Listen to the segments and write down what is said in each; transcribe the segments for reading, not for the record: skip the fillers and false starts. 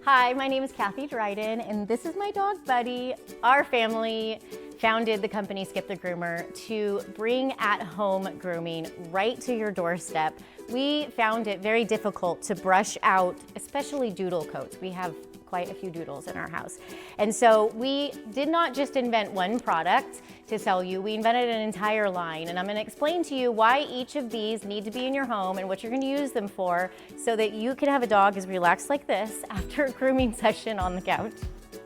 Hi, my name is Kathy Dryden, and this is my dog Buddy. Our family founded the company Skip the Groomer to bring at-home grooming right to your doorstep. We found it very difficult to brush out, especially doodle coats. We have quite a few doodles in our house. And so we did not just invent one product to sell you, we invented an entire line. And I'm gonna explain to you why each of these need to be in your home and what you're gonna use them for so that you can have a dog as relaxed like this after a grooming session on the couch.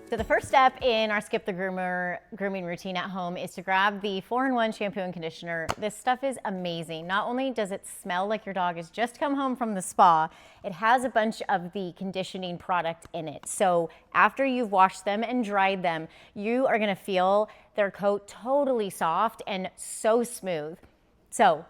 So the first step in our Skip the Groomer grooming routine at home is to grab the 4-in-1 shampoo and conditioner. This stuff is amazing. Not only does it smell like your dog has just come home from the spa, it has a bunch of the conditioning product in it. So after you've washed them and dried them, you are gonna feel their coat totally soft and so smooth. So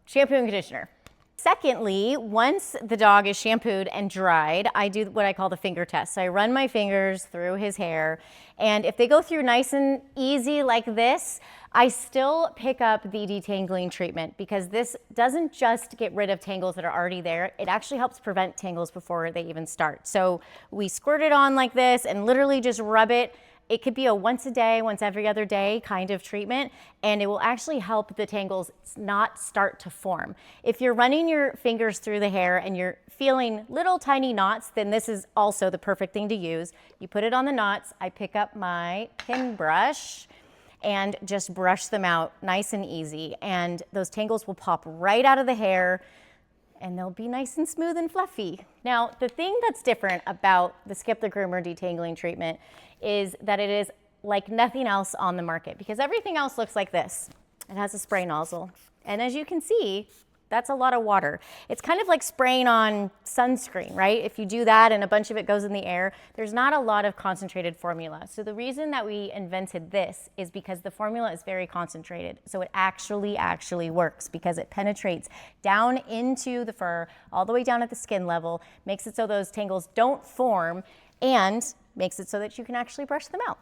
shampoo and conditioner. Secondly, once the dog is shampooed and dried, I do what I call the finger test. So I run my fingers through his hair, and if they go through nice and easy like this, I still pick up the detangling treatment because this doesn't just get rid of tangles that are already there, it actually helps prevent tangles before they even start. So we squirt it on like this and literally just rub it. It could be a once a day, once every other day kind of treatment, and it will actually help the tangles not start to form. If you're running your fingers through the hair and you're feeling little tiny knots, then this is also the perfect thing to use. You put it on the knots, I pick up my pin brush and just brush them out nice and easy, and those tangles will pop right out of the hair and they'll be nice and smooth and fluffy. Now, the thing that's different about the Skip the Groomer detangling treatment is that it is like nothing else on the market because everything else looks like this. It has a spray nozzle. And as you can see, that's a lot of water. It's kind of like spraying on sunscreen, right? If you do that and a bunch of it goes in the air, there's not a lot of concentrated formula. So the reason that we invented this is because the formula is very concentrated. So it actually works because it penetrates down into the fur, all the way down at the skin level, makes it so those tangles don't form, and makes it so that you can actually brush them out.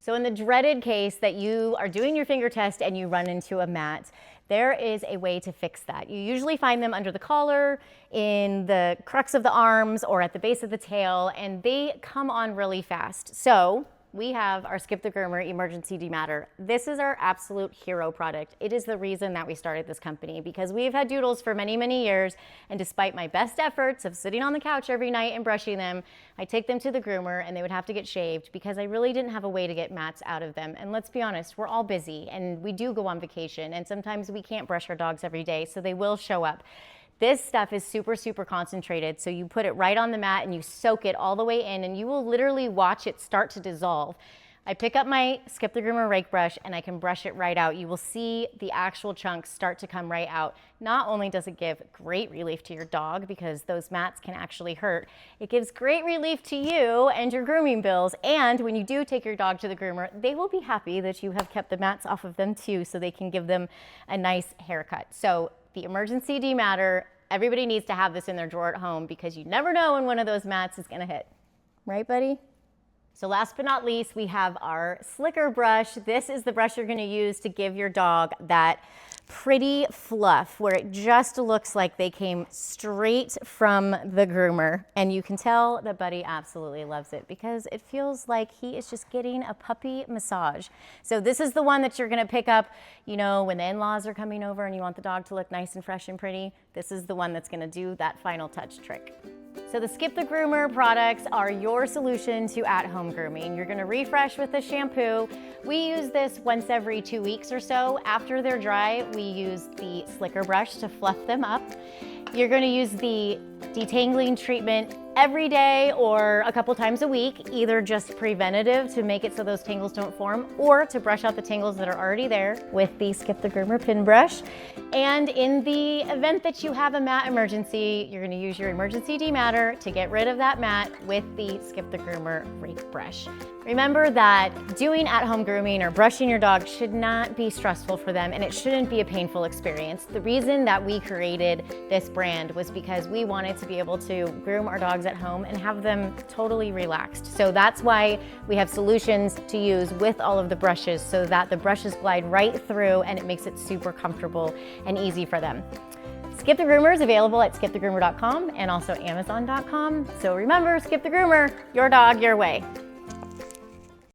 So in the dreaded case that you are doing your finger test and you run into a mat, there is a way to fix that. You usually find them under the collar, in the crux of the arms, or at the base of the tail, and they come on really fast. So we have our Skip the Groomer Emergency Dematter. This is our absolute hero product. It is the reason that we started this company because we've had doodles for many, many years, and despite my best efforts of sitting on the couch every night and brushing them, I take them to the groomer and they would have to get shaved because I really didn't have a way to get mats out of them. And let's be honest, we're all busy and we do go on vacation, and sometimes we can't brush our dogs every day, so they will show up. This stuff is super, super concentrated, so you put it right on the mat and you soak it all the way in, and you will literally watch it start to dissolve. I pick up my Skip the Groomer rake brush and I can brush it right out. You will see the actual chunks start to come right out. Not only does it give great relief to your dog because those mats can actually hurt, it gives great relief to you and your grooming bills. And when you do take your dog to the groomer, they will be happy that you have kept the mats off of them too, so they can give them a nice haircut. So the Emergency Dematter, everybody needs to have this in their drawer at home because you never know when one of those mats is gonna hit. Right, buddy? So last but not least, we have our slicker brush. This is the brush you're gonna use to give your dog that pretty fluff where it just looks like they came straight from the groomer. And you can tell that Buddy absolutely loves it because it feels like he is just getting a puppy massage. So this is the one that you're gonna pick up, you know, when the in-laws are coming over and you want the dog to look nice and fresh and pretty. This is the one that's gonna do that final touch trick. So the Skip the Groomer products are your solution to at-home grooming. You're gonna refresh with the shampoo. We use this once every 2 weeks or so. After they're dry, we use the slicker brush to fluff them up. You're gonna use the detangling treatment every day or a couple times a week, either just preventative to make it so those tangles don't form, or to brush out the tangles that are already there with the Skip the Groomer pin brush. And in the event that you have a mat emergency, you're gonna use your Emergency Dematter to get rid of that mat with the Skip the Groomer rake brush. Remember that doing at-home grooming or brushing your dog should not be stressful for them, and it shouldn't be a painful experience. The reason that we created this brand was because we wanted to be able to groom our dogs at home and have them totally relaxed. So that's why we have solutions to use with all of the brushes so that the brushes glide right through and it makes it super comfortable and easy for them. Skip the Groomer is available at skipthegroomer.com and also amazon.com. So remember, Skip the Groomer, your dog, your way.